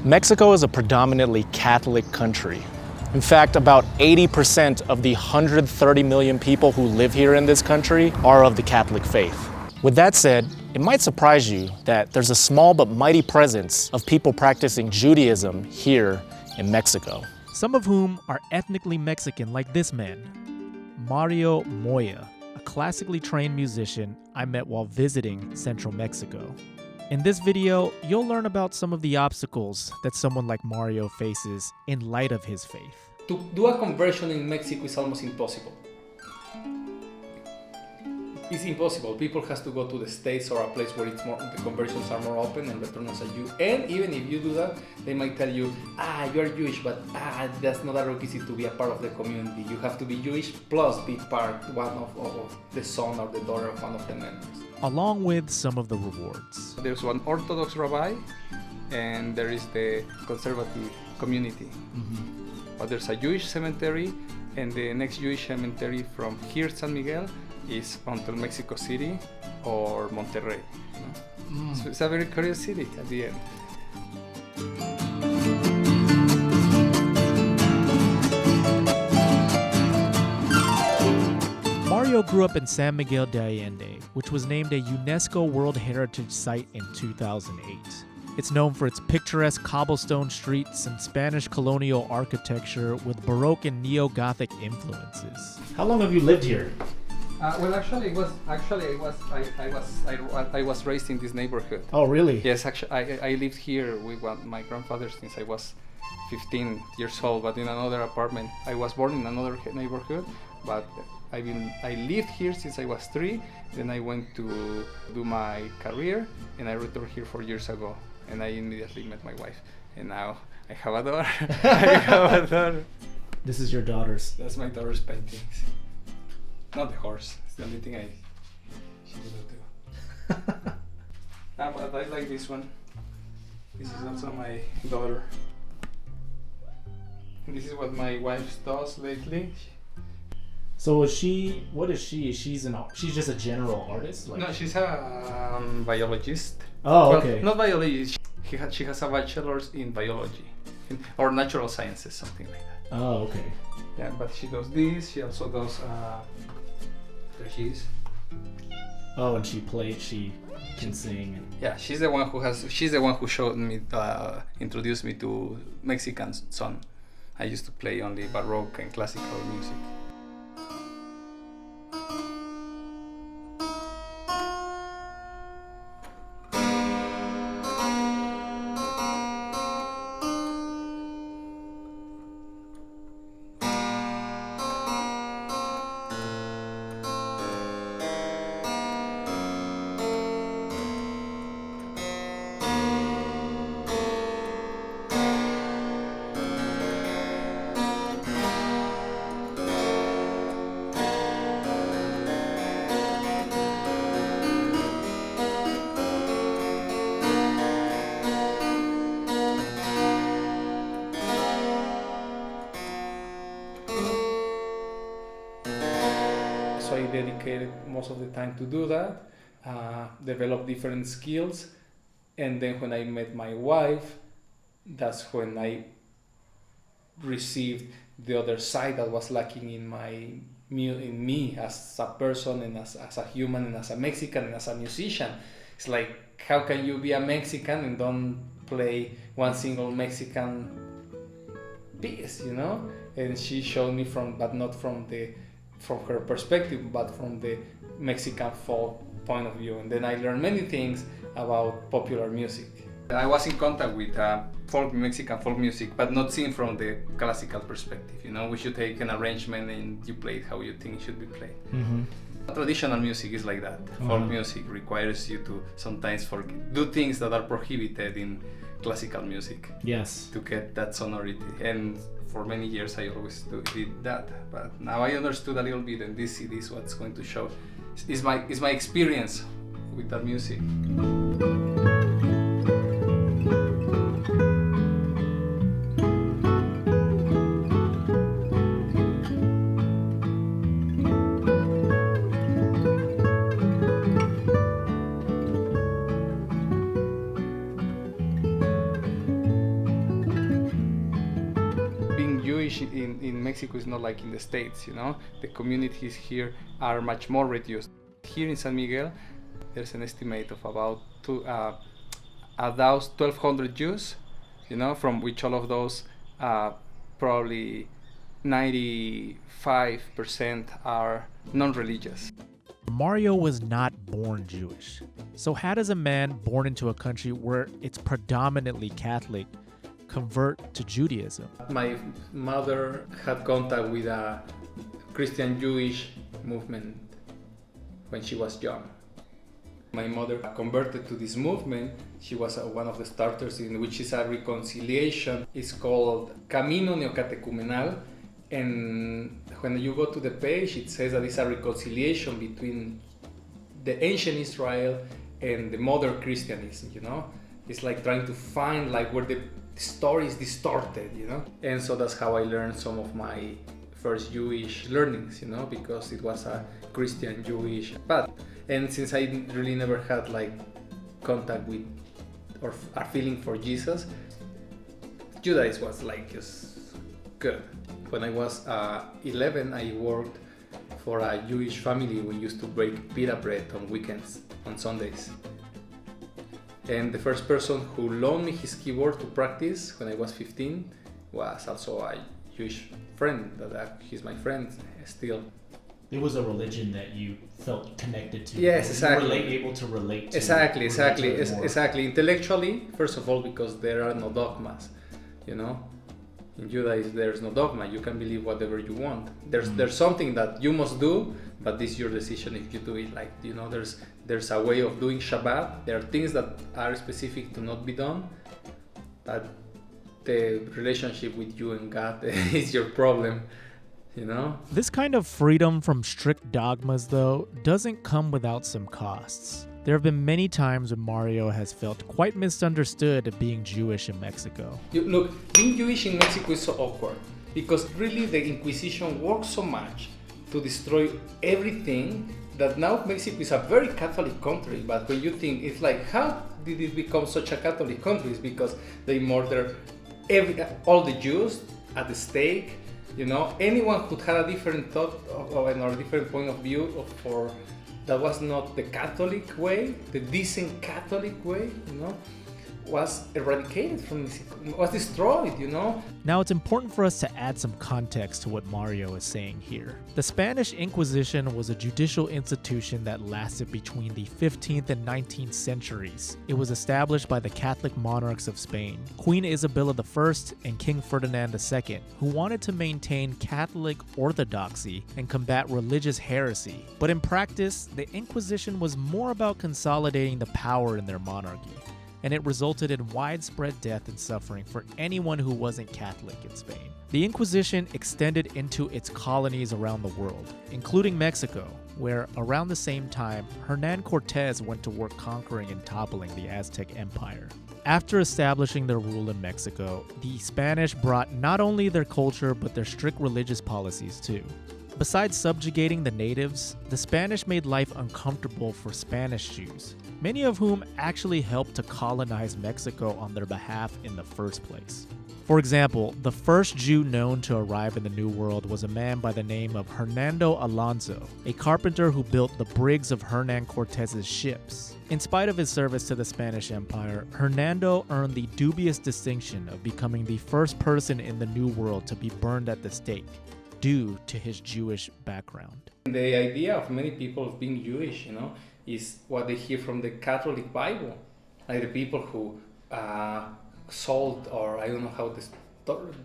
Mexico is a predominantly Catholic country. In fact, about 80% of the 130 million people who live here in this country are of the Catholic faith. With that said, it might surprise you that there's a small but mighty presence of people practicing Judaism here in Mexico. Some of whom are ethnically Mexican, like this man, Mario Moya, a classically trained musician I met while visiting central Mexico. In this video, you'll learn about some of the obstacles that someone like Mario faces in light of his faith. To do a conversion in Mexico is almost impossible. It's impossible. People has to go to the States or a place where it's more, the conversions are more open and return as a Jew. And even if you do that, they might tell you, you are Jewish, but that's not a requisite to be a part of the community. You have to be Jewish plus be one of the son or the daughter of one of the members. Along with some of the rewards. There's one Orthodox rabbi, and there is the conservative community. Mm-hmm. But there's a Jewish cemetery, and the next Jewish cemetery from here, San Miguel, is until Mexico City or Monterrey. So it's a very curious city at the end. Mario grew up in San Miguel de Allende, which was named a UNESCO World Heritage Site in 2008. It's known for its picturesque cobblestone streets and Spanish colonial architecture with Baroque and Neo-Gothic influences. How long have you lived here? I was raised in this neighborhood. Oh, really? Yes, actually, I lived here with my grandfather since I was 15 years old, but in another apartment. I was born in another neighborhood, but I lived here since I was 3. Then I went to do my career, and I returned here 4 years ago. And I immediately met my wife, and now I have a daughter. This is your daughter's. That's my daughter's paintings. Not the horse. It's the only thing she will do. But I like this one. This is also my daughter. This is what my wife does lately. So what is she? She's just a general artist? No, she's a biologist. Oh, okay. Not biologist. She has a bachelor's in biology or natural sciences, something like that. Oh, okay. Yeah, but she does this. She also does. There she is. Oh, and she can sing. Yeah, she's the one who showed me, introduced me to Mexican son. I used to play only Baroque and classical music. So I dedicated most of the time to do that, develop different skills, and then when I met my wife, that's when I received the other side that was lacking in me as a person and as a human and as a Mexican and as a musician. It's like, how can you be a Mexican and don't play one single Mexican piece, you know? And she showed me not from her perspective, but from the Mexican folk point of view. And then I learned many things about popular music. I was in contact with Mexican folk music, but not seen from the classical perspective. You know, we should take an arrangement and you play it how you think it should be played. Mm-hmm. Traditional music is like that. Folk music requires you to sometimes do things that are prohibited in classical music. Yes. To get that sonority. And for many years I always did that, but now I understood a little bit, and this CD is what's going to show. Is my experience with that music. Jewish in Mexico is not like in the States, you know. The communities here are much more reduced. Here in San Miguel, there's an estimate of about 1,200 Jews, you know, from which all of those probably 95% are non-religious. Mario was not born Jewish. So how does a man born into a country where it's predominantly Catholic convert to Judaism? My mother had contact with a Christian Jewish movement when she was young. My mother converted to this movement. She was one of the starters in which is a reconciliation. It's called Camino Neocatecumenal. And when you go to the page, it says that it's a reconciliation between the ancient Israel and the modern Christianism, you know? It's like trying to find like where the story is distorted, you know? And so that's how I learned some of my first Jewish learnings, you know, because it was a Christian Jewish path. And since I really never had like contact with or a feeling for Jesus, Judaism was like just good. When I was 11, I worked for a Jewish family. We used to bake pita bread on weekends, on Sundays. And the first person who loaned me his keyboard to practice when I was 15 was also a Jewish friend. He's my friend still. It was a religion that you felt connected to. Yes, exactly. You were able to relate to. Exactly. More. Exactly. Intellectually, first of all, because there are no dogmas, you know. In Judaism, there's no dogma. You can believe whatever you want. There's something that you must do, but this is your decision if you do it. Like, you know, there's a way of doing Shabbat. There are things that are specific to not be done, but the relationship with you and God is your problem, you know? This kind of freedom from strict dogmas, though, doesn't come without some costs. There have been many times when Mario has felt quite misunderstood of being Jewish in Mexico. Look, being Jewish in Mexico is so awkward because really the Inquisition worked so much to destroy everything that now Mexico is a very Catholic country. But when you think, it's like, how did it become such a Catholic country? It's because they murder all the Jews at the stake. You know, anyone who had a different thought or a different point of view that was not the Catholic way, the decent Catholic way, you know, was eradicated from Mexico, was destroyed, you know. Now it's important for us to add some context to what Mario is saying here. The Spanish Inquisition was a judicial institution that lasted between the 15th and 19th centuries. It was established by the Catholic monarchs of Spain, Queen Isabella I and King Ferdinand II, who wanted to maintain Catholic orthodoxy and combat religious heresy. But in practice, the Inquisition was more about consolidating the power in their monarchy, and it resulted in widespread death and suffering for anyone who wasn't Catholic in Spain. The Inquisition extended into its colonies around the world, including Mexico, where around the same time, Hernán Cortés went to work conquering and toppling the Aztec Empire. After establishing their rule in Mexico, the Spanish brought not only their culture but their strict religious policies too. Besides subjugating the natives, the Spanish made life uncomfortable for Spanish Jews, many of whom actually helped to colonize Mexico on their behalf in the first place. For example, the first Jew known to arrive in the New World was a man by the name of Hernando Alonso, a carpenter who built the brigs of Hernán Cortés's ships. In spite of his service to the Spanish Empire, Hernando earned the dubious distinction of becoming the first person in the New World to be burned at the stake, due to his Jewish background. The idea of many people of being Jewish, you know, is what they hear from the Catholic Bible. Like the people who sold, or I don't know how the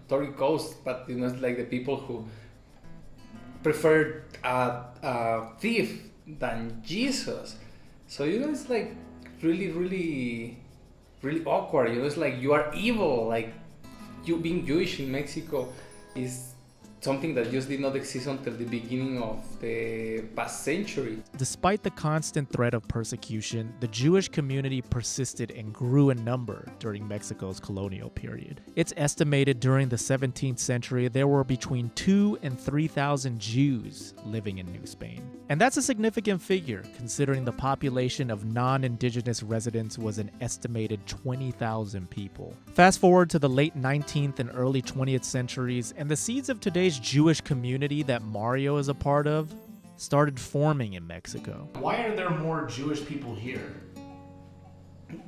story goes, but you know, it's like the people who preferred a thief than Jesus. So you know, it's like really awkward. You know, it's like you are evil. Like you being Jewish in Mexico is something that just did not exist until the beginning of the past century. Despite the constant threat of persecution, the Jewish community persisted and grew in number during Mexico's colonial period. It's estimated during the 17th century there were between 2,000 and 3,000 Jews living in New Spain. And that's a significant figure, considering the population of non-indigenous residents was an estimated 20,000 people. Fast forward to the late 19th and early 20th centuries, and the seeds of today's Jewish community that Mario is a part of started forming in Mexico. Why are there more Jewish people here?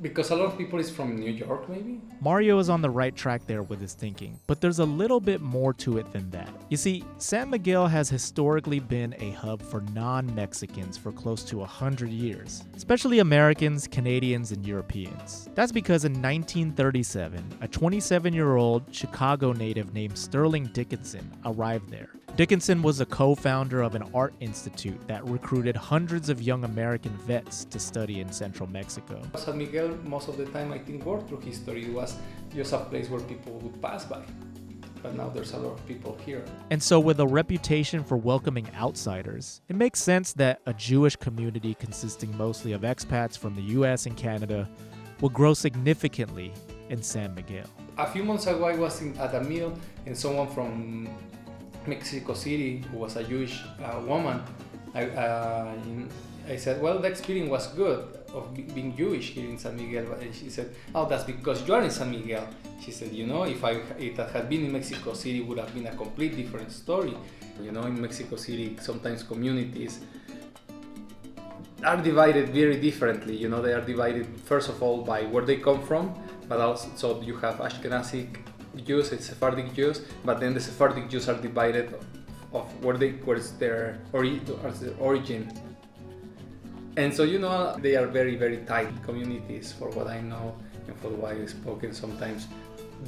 Because a lot of people is from New York, maybe? Mario is on the right track there with his thinking, but there's a little bit more to it than that. You see, San Miguel has historically been a hub for non-Mexicans for close to 100 years, especially Americans, Canadians, and Europeans. That's because in 1937, a 27-year-old Chicago native named Sterling Dickinson arrived there. Dickinson was a co-founder of an art institute that recruited hundreds of young American vets to study in central Mexico. San Miguel, most of the time, I think, worked through history. It was just a place where people would pass by. But now there's a lot of people here. And so with a reputation for welcoming outsiders, it makes sense that a Jewish community consisting mostly of expats from the US and Canada will grow significantly in San Miguel. A few months ago, I was at a meal and someone from Mexico City, who was a Jewish woman, I said, well, the experience was good of being Jewish here in San Miguel. And she said, oh, that's because you are in San Miguel. She said, you know, if I had been in Mexico City, it would have been a complete different story. You know, in Mexico City, sometimes communities are divided very differently. You know, they are divided, first of all, by where they come from, but also, so you have Ashkenazi Jews and Sephardic Jews, but then the Sephardic Jews are divided of where's their origin. And so, you know, they are very, very tight communities, for what I know and for what I've spoken. Sometimes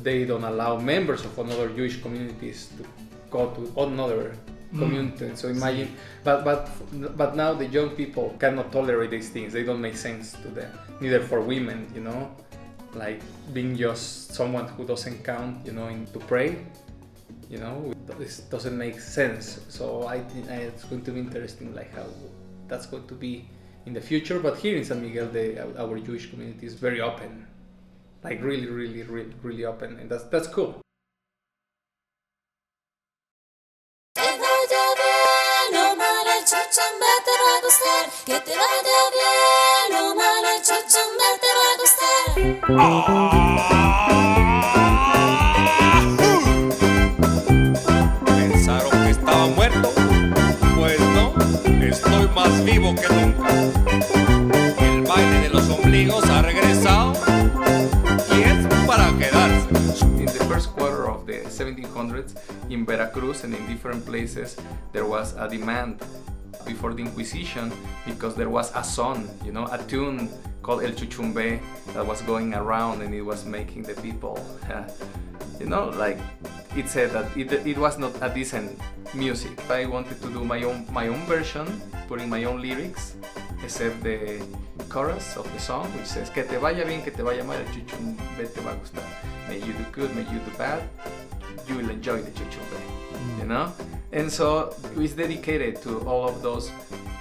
they don't allow members of another Jewish communities to go to another community. So imagine, but now the young people cannot tolerate these things. They don't make sense to them, neither for women, you know, like being just someone who doesn't count, you know, to pray, you know, this doesn't make sense. So I think it's going to be interesting, like how that's going to be in the future. But here in San Miguel, our Jewish community is very open, like really, really, really, really open, and that's cool. Pensaron que estaba muerto, pues no, estoy más vivo que nunca. El baile de los ombligos ha regresado y es para quedarse. In the first quarter of the 1700s, in Veracruz and in different places, there was a demand before the Inquisition, because there was a song, you know, a tune called El Chuchumbe that was going around, and it was making the people, you know, like it said that it was not a decent music. I wanted to do my own version, putting my own lyrics, except the chorus of the song, which says que te vaya bien, que te vaya mal, el chuchumbe te va a gustar. May you do good, may you do bad, you will enjoy the chuchumbe, you know? And so it's dedicated to all of those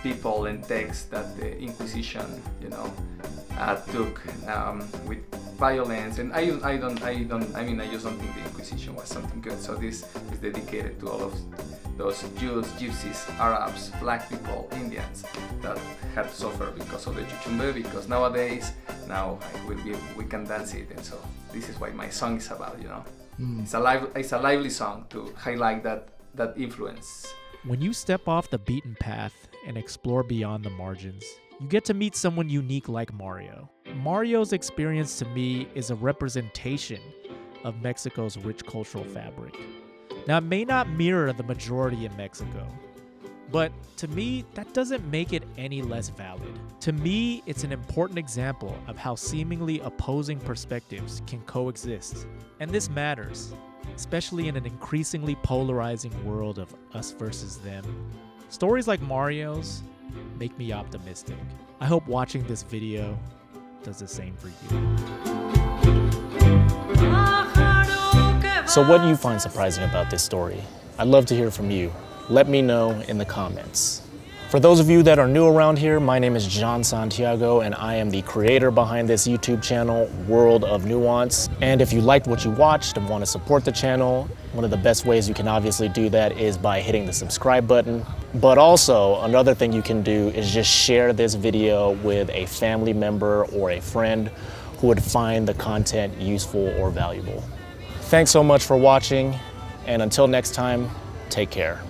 people and texts that the Inquisition, you know, took with violence. And I just don't think the Inquisition was something good. So this is dedicated to all of those Jews, Gypsies, Arabs, Black people, Indians that had to suffer because of the chuchumbe. Because nowadays, we can dance it, and so this is what my song is about. You know, it's a lively song to highlight that influence. When you step off the beaten path and explore beyond the margins, you get to meet someone unique like Mario. Mario's experience to me is a representation of Mexico's rich cultural fabric. Now, it may not mirror the majority in Mexico, but to me, that doesn't make it any less valid. To me, it's an important example of how seemingly opposing perspectives can coexist. And this matters, especially in an increasingly polarizing world of us versus them. Stories like Mario's make me optimistic. I hope watching this video does the same for you. So what do you find surprising about this story? I'd love to hear from you. Let me know in the comments. For those of you that are new around here, my name is John Santiago and I am the creator behind this YouTube channel, World of Nuance. And if you liked what you watched and want to support the channel, one of the best ways you can obviously do that is by hitting the subscribe button. But also, another thing you can do is just share this video with a family member or a friend who would find the content useful or valuable. Thanks so much for watching, and until next time, take care.